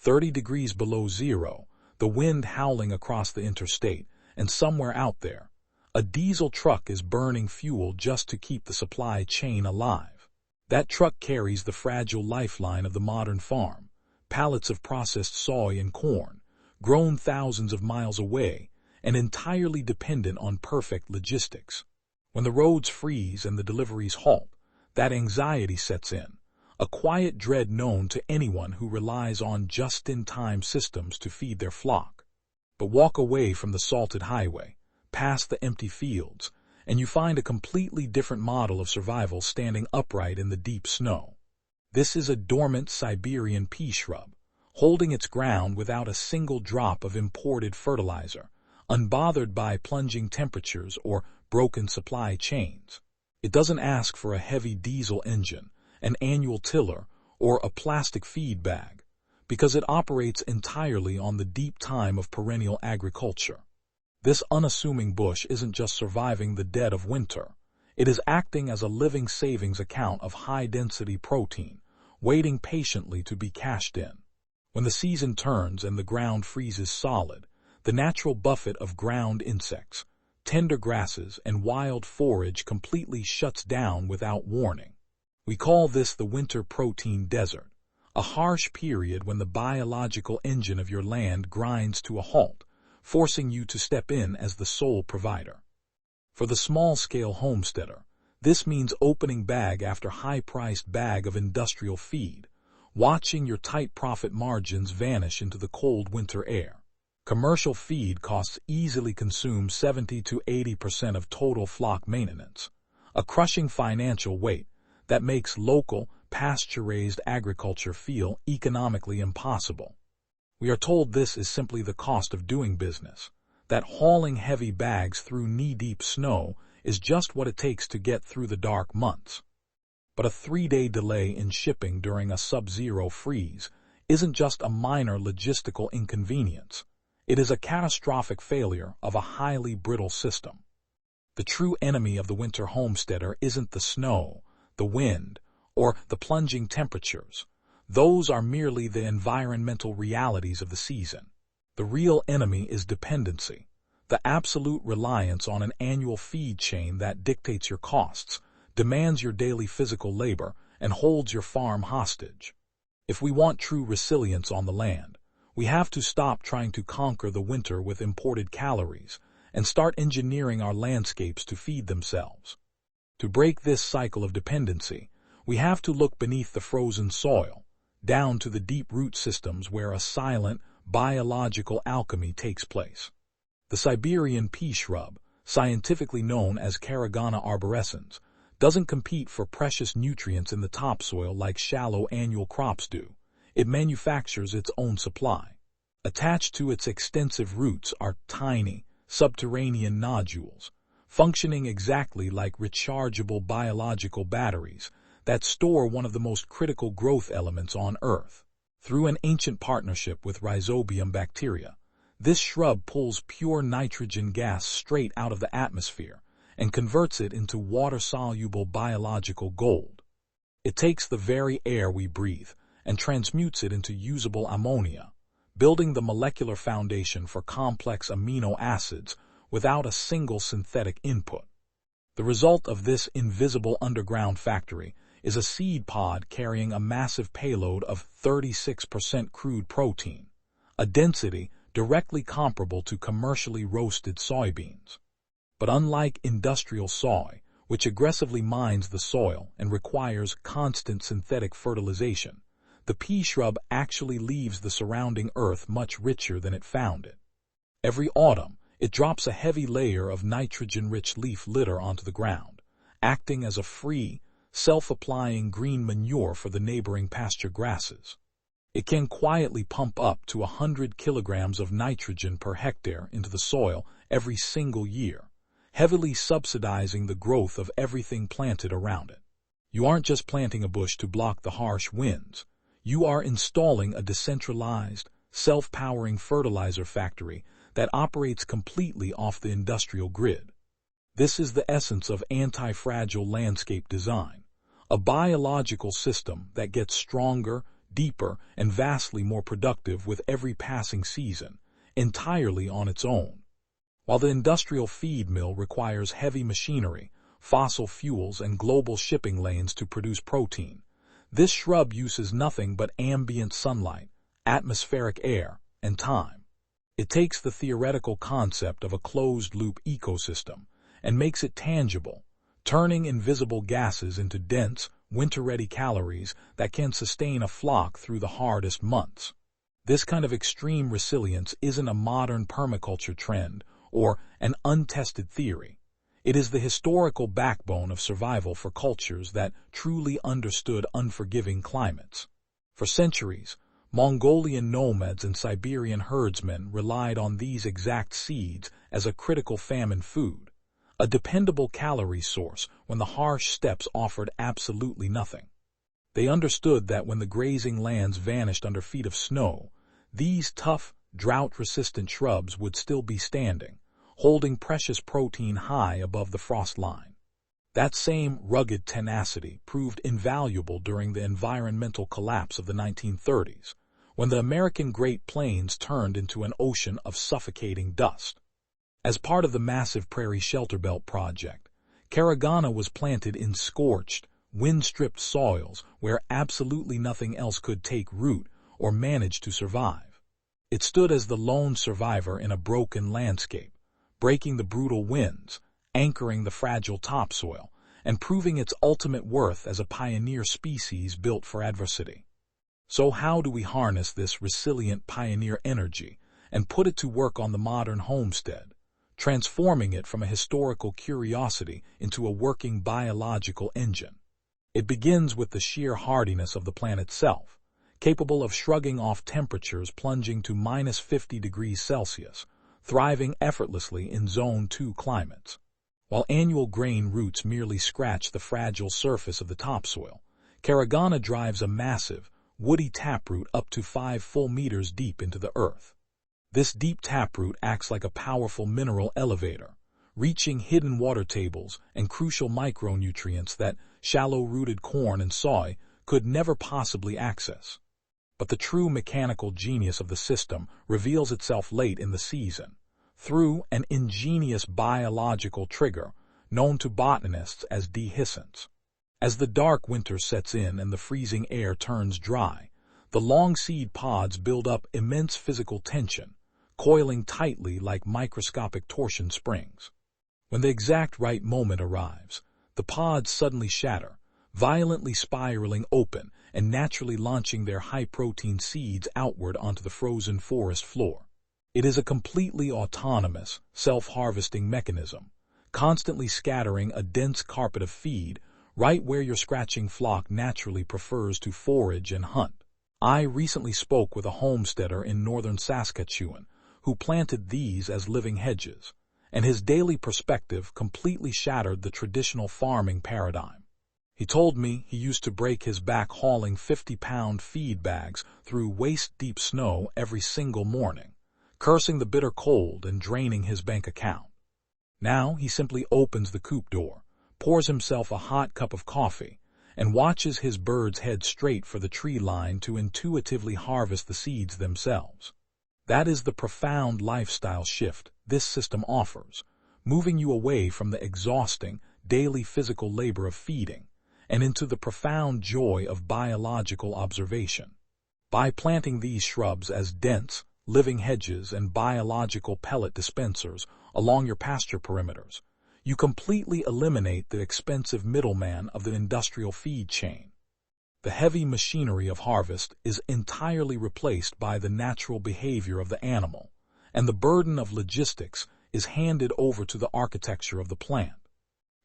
30 degrees below zero, the wind howling across the interstate, and somewhere out there, a diesel truck is burning fuel just to keep the supply chain alive. That truck carries the fragile lifeline of the modern farm, pallets of processed soy and corn, grown thousands of miles away, and entirely dependent on perfect logistics. When the roads freeze and the deliveries halt, that anxiety sets in, a quiet dread known to anyone who relies on just-in-time systems to feed their flock. But walk away from the salted highway, past the empty fields, and you find a completely different model of survival standing upright in the deep snow. This is a dormant Siberian pea shrub, holding its ground without a single drop of imported fertilizer, unbothered by plunging temperatures or broken supply chains. It doesn't ask for a heavy diesel engine, an annual tiller, or a plastic feed bag, because it operates entirely on the deep time of perennial agriculture. This unassuming bush isn't just surviving the dead of winter. It is acting as a living savings account of high-density protein, waiting patiently to be cashed in. When the season turns and the ground freezes solid, the natural buffet of ground insects, tender grasses, and wild forage completely shuts down without warning. We call this the winter protein desert, a harsh period when the biological engine of your land grinds to a halt, forcing you to step in as the sole provider. For the small-scale homesteader, this means opening bag after high-priced bag of industrial feed, watching your tight profit margins vanish into the cold winter air. Commercial feed costs easily consume 70 to 80% of total flock maintenance, a crushing financial weight that makes local, pasture-raised agriculture feel economically impossible. We are told this is simply the cost of doing business, that hauling heavy bags through knee-deep snow is just what it takes to get through the dark months. But a 3-day delay in shipping during a sub-zero freeze isn't just a minor logistical inconvenience. It is a catastrophic failure of a highly brittle system. The true enemy of the winter homesteader isn't the snow, the wind, or the plunging temperatures. Those are merely the environmental realities of the season. The real enemy is dependency, the absolute reliance on an annual feed chain that dictates your costs, demands your daily physical labor, and holds your farm hostage. If we want true resilience on the land, we have to stop trying to conquer the winter with imported calories and start engineering our landscapes to feed themselves. To break this cycle of dependency, we have to look beneath the frozen soil, down to the deep root systems where a silent, biological alchemy takes place. The Siberian pea shrub, scientifically known as Caragana arborescens, doesn't compete for precious nutrients in the topsoil like shallow annual crops do. It manufactures its own supply. Attached to its extensive roots are tiny, subterranean nodules, functioning exactly like rechargeable biological batteries that store one of the most critical growth elements on Earth. Through an ancient partnership with rhizobium bacteria, this shrub pulls pure nitrogen gas straight out of the atmosphere and converts it into water-soluble biological gold. It takes the very air we breathe and transmutes it into usable ammonia, building the molecular foundation for complex amino acids without a single synthetic input. The result of this invisible underground factory is a seed pod carrying a massive payload of 36% crude protein, a density directly comparable to commercially roasted soybeans. But unlike industrial soy, which aggressively mines the soil and requires constant synthetic fertilization, the pea shrub actually leaves the surrounding earth much richer than it found it. Every autumn, it drops a heavy layer of nitrogen-rich leaf litter onto the ground, acting as a free, self-applying green manure for the neighboring pasture grasses. It can quietly pump up to 100 kilograms of nitrogen per hectare into the soil every single year, heavily subsidizing the growth of everything planted around it. You aren't just planting a bush to block the harsh winds. You are installing a decentralized, self-powering fertilizer factory that operates completely off the industrial grid. This is the essence of anti-fragile landscape design, a biological system that gets stronger, deeper, and vastly more productive with every passing season, entirely on its own. While the industrial feed mill requires heavy machinery, fossil fuels, and global shipping lanes to produce protein, this shrub uses nothing but ambient sunlight, atmospheric air, and time. It takes the theoretical concept of a closed-loop ecosystem and makes it tangible, turning invisible gases into dense, winter-ready calories that can sustain a flock through the hardest months. This kind of extreme resilience isn't a modern permaculture trend or an untested theory. It is the historical backbone of survival for cultures that truly understood unforgiving climates. For centuries, Mongolian nomads and Siberian herdsmen relied on these exact seeds as a critical famine food, a dependable calorie source when the harsh steppes offered absolutely nothing. They understood that when the grazing lands vanished under feet of snow, these tough, drought-resistant shrubs would still be standing, holding precious protein high above the frost line. That same rugged tenacity proved invaluable during the environmental collapse of the 1930s, when the American Great Plains turned into an ocean of suffocating dust. As part of the massive Prairie Shelter Belt project, Caragana was planted in scorched, wind-stripped soils where absolutely nothing else could take root or manage to survive. It stood as the lone survivor in a broken landscape, breaking the brutal winds, anchoring the fragile topsoil, and proving its ultimate worth as a pioneer species built for adversity. So how do we harness this resilient pioneer energy and put it to work on the modern homestead, transforming it from a historical curiosity into a working biological engine? It begins with the sheer hardiness of the plant itself, capable of shrugging off temperatures plunging to -50 degrees Celsius, thriving effortlessly in Zone 2 climates. While annual grain roots merely scratch the fragile surface of the topsoil, Caragana drives a massive, woody taproot up to 5 full meters deep into the earth. This deep taproot acts like a powerful mineral elevator, reaching hidden water tables and crucial micronutrients that shallow-rooted corn and soy could never possibly access. But the true mechanical genius of the system reveals itself late in the season, through an ingenious biological trigger known to botanists as dehiscence. As the dark winter sets in and the freezing air turns dry, the long seed pods build up immense physical tension, coiling tightly like microscopic torsion springs. When the exact right moment arrives, the pods suddenly shatter, violently spiraling open and naturally launching their high-protein seeds outward onto the frozen forest floor. It is a completely autonomous, self-harvesting mechanism, constantly scattering a dense carpet of feed right where your scratching flock naturally prefers to forage and hunt. I recently spoke with a homesteader in northern Saskatchewan who planted these as living hedges, and his daily perspective completely shattered the traditional farming paradigm. He told me he used to break his back hauling 50-pound feed bags through waist-deep snow every single morning, cursing the bitter cold and draining his bank account. Now he simply opens the coop door, pours himself a hot cup of coffee, and watches his birds head straight for the tree line to intuitively harvest the seeds themselves. That is the profound lifestyle shift this system offers, moving you away from the exhausting, daily physical labor of feeding and into the profound joy of biological observation. By planting these shrubs as dense, living hedges and biological pellet dispensers along your pasture perimeters, you completely eliminate the expensive middleman of the industrial feed chain. The heavy machinery of harvest is entirely replaced by the natural behavior of the animal, and the burden of logistics is handed over to the architecture of the plant.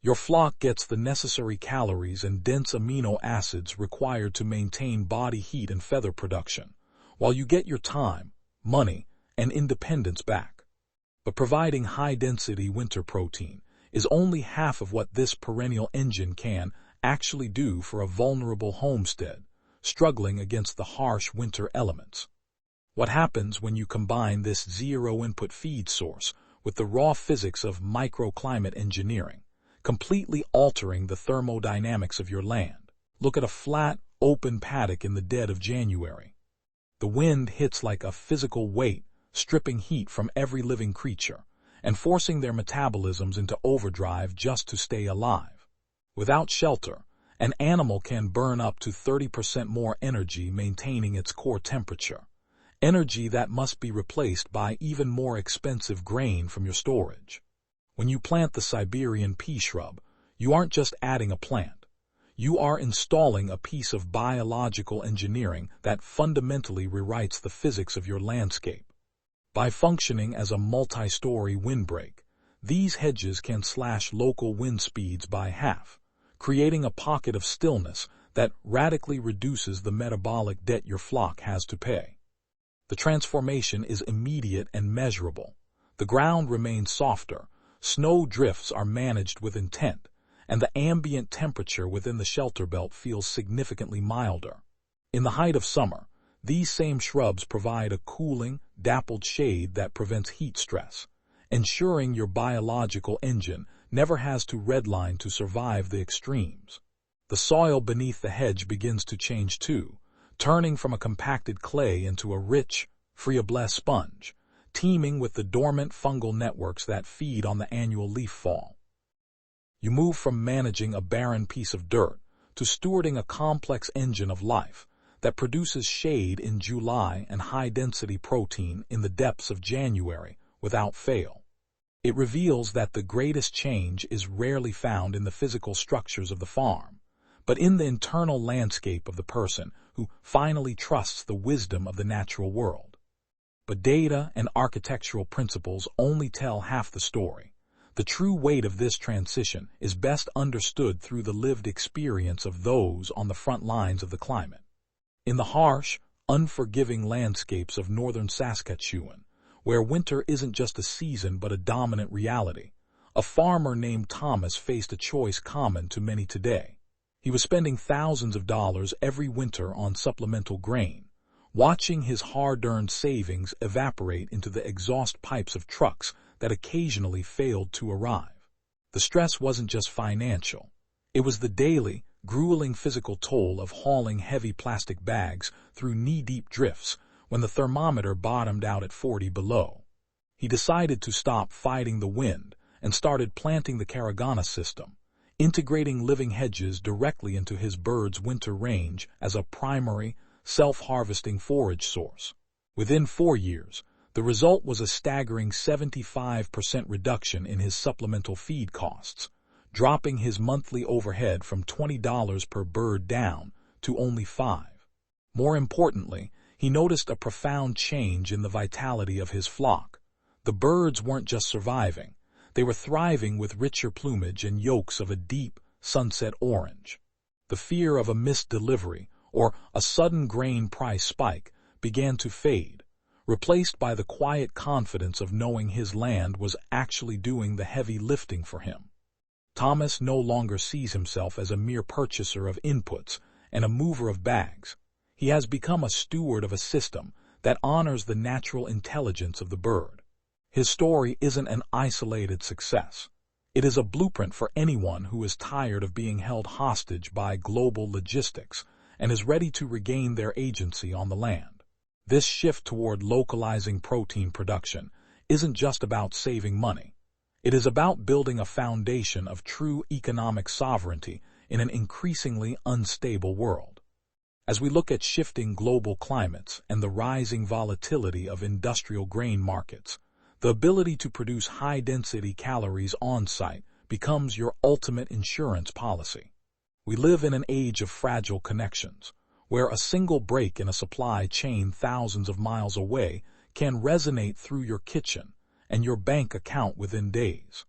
Your flock gets the necessary calories and dense amino acids required to maintain body heat and feather production, while you get your time, money, and independence back. But providing high-density winter protein is only half of what this perennial engine can actually do for a vulnerable homestead, struggling against the harsh winter elements. What happens when you combine this zero-input feed source with the raw physics of microclimate engineering, completely altering the thermodynamics of your land? Look at a flat, open paddock in the dead of January. The wind hits like a physical weight, stripping heat from every living creature and forcing their metabolisms into overdrive just to stay alive. Without shelter, an animal can burn up to 30% more energy maintaining its core temperature, energy that must be replaced by even more expensive grain from your storage. When you plant the Siberian pea shrub, you aren't just adding a plant. You are installing a piece of biological engineering that fundamentally rewrites the physics of your landscape. By functioning as a multi-story windbreak, these hedges can slash local wind speeds by half, creating a pocket of stillness that radically reduces the metabolic debt your flock has to pay. The transformation is immediate and measurable. The ground remains softer, snow drifts are managed with intent, and the ambient temperature within the shelter belt feels significantly milder. In the height of summer, these same shrubs provide a cooling, dappled shade that prevents heat stress, ensuring your biological engine never has to redline to survive the extremes. The soil beneath the hedge begins to change too, turning from a compacted clay into a rich, friable sponge, teeming with the dormant fungal networks that feed on the annual leaf fall. You move from managing a barren piece of dirt to stewarding a complex engine of life that produces shade in July and high-density protein in the depths of January without fail. It reveals that the greatest change is rarely found in the physical structures of the farm, but in the internal landscape of the person who finally trusts the wisdom of the natural world. But data and architectural principles only tell half the story. The true weight of this transition is best understood through the lived experience of those on the front lines of the climate. In the harsh, unforgiving landscapes of northern Saskatchewan, where winter isn't just a season but a dominant reality, a farmer named Thomas faced a choice common to many today. He was spending thousands of dollars every winter on supplemental grain, watching his hard-earned savings evaporate into the exhaust pipes of trucks that occasionally failed to arrive. The stress wasn't just financial. It was the daily, grueling physical toll of hauling heavy plastic bags through knee-deep drifts when the thermometer bottomed out at 40 below. He decided to stop fighting the wind and started planting the Caragana system, integrating living hedges directly into his birds' winter range as a primary, self-harvesting forage source. Within 4 years, the result was a staggering 75% reduction in his supplemental feed costs, dropping his monthly overhead from $20 per bird down to only $5. More importantly, he noticed a profound change in the vitality of his flock. The birds weren't just surviving, they were thriving with richer plumage and yolks of a deep, sunset orange. The fear of a missed delivery or a sudden grain price spike began to fade, replaced by the quiet confidence of knowing his land was actually doing the heavy lifting for him. Thomas no longer sees himself as a mere purchaser of inputs and a mover of bags. He has become a steward of a system that honors the natural intelligence of the bird. His story isn't an isolated success. It is a blueprint for anyone who is tired of being held hostage by global logistics and is ready to regain their agency on the land. This shift toward localizing protein production isn't just about saving money. It is about building a foundation of true economic sovereignty in an increasingly unstable world. As we look at shifting global climates and the rising volatility of industrial grain markets, the ability to produce high-density calories on-site becomes your ultimate insurance policy. We live in an age of fragile connections, where a single break in a supply chain thousands of miles away can resonate through your kitchen and your bank account within days.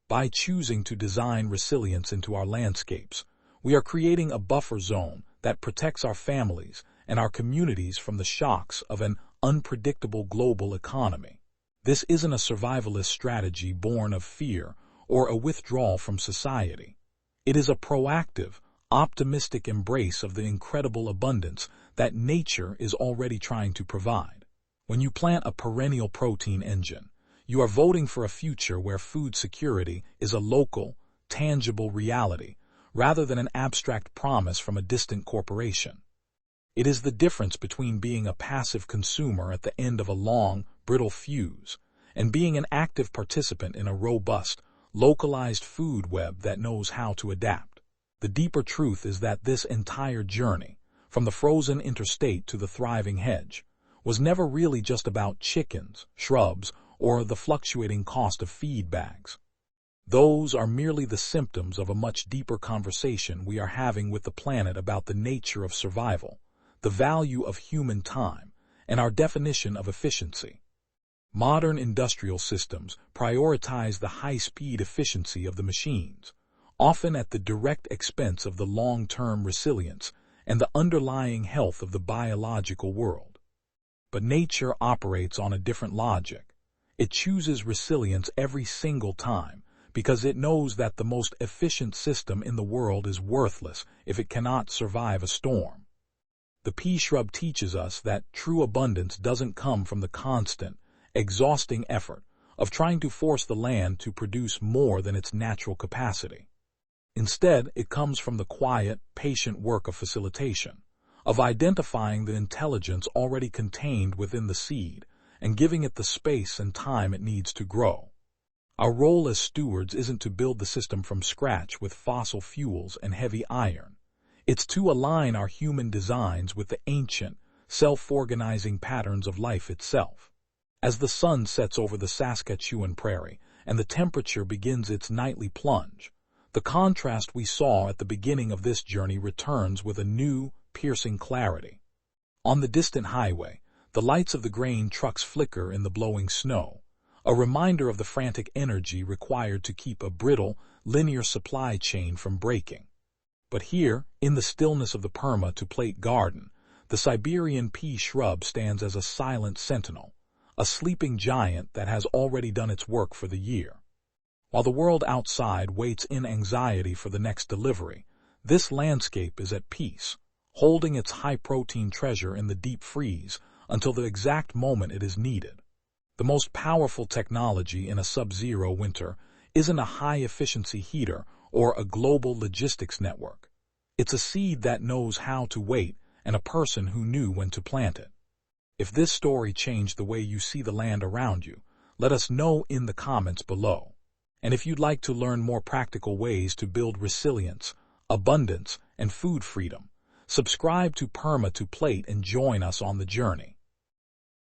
By choosing to design resilience into our landscapes, we are creating a buffer zone that protects our families and our communities from the shocks of an unpredictable global economy. This isn't a survivalist strategy born of fear or a withdrawal from society. It is a proactive, optimistic embrace of the incredible abundance that nature is already trying to provide. When you plant a perennial protein engine, you are voting for a future where food security is a local, tangible reality, rather than an abstract promise from a distant corporation. It is the difference between being a passive consumer at the end of a long, brittle fuse and being an active participant in a robust, localized food web that knows how to adapt. The deeper truth is that this entire journey, from the frozen interstate to the thriving hedge, was never really just about chickens, shrubs, or the fluctuating cost of feed bags. Those are merely the symptoms of a much deeper conversation we are having with the planet about the nature of survival, the value of human time, and our definition of efficiency. Modern industrial systems prioritize the high-speed efficiency of the machines, often at the direct expense of the long-term resilience and the underlying health of the biological world. But nature operates on a different logic. It chooses resilience every single time because it knows that the most efficient system in the world is worthless if it cannot survive a storm. The pea shrub teaches us that true abundance doesn't come from the constant, exhausting effort of trying to force the land to produce more than its natural capacity. Instead, it comes from the quiet, patient work of facilitation, of identifying the intelligence already contained within the seed and giving it the space and time it needs to grow. Our role as stewards isn't to build the system from scratch with fossil fuels and heavy iron. It's to align our human designs with the ancient, self-organizing patterns of life itself. As the sun sets over the Saskatchewan prairie and the temperature begins its nightly plunge, the contrast we saw at the beginning of this journey returns with a new, piercing clarity. On the distant highway, the lights of the grain trucks flicker in the blowing snow, a reminder of the frantic energy required to keep a brittle, linear supply chain from breaking. But here, in the stillness of the Perma to plate garden, the Siberian pea shrub stands as a silent sentinel, a sleeping giant that has already done its work for the year. While the world outside waits in anxiety for the next delivery, this landscape is at peace, holding its high-protein treasure in the deep freeze until the exact moment it is needed. The most powerful technology in a sub-zero winter isn't a high-efficiency heater or a global logistics network. It's a seed that knows how to wait and a person who knew when to plant it. If this story changed the way you see the land around you, let us know in the comments below. And if you'd like to learn more practical ways to build resilience, abundance, and food freedom, subscribe to Perma to Plate and join us on the journey.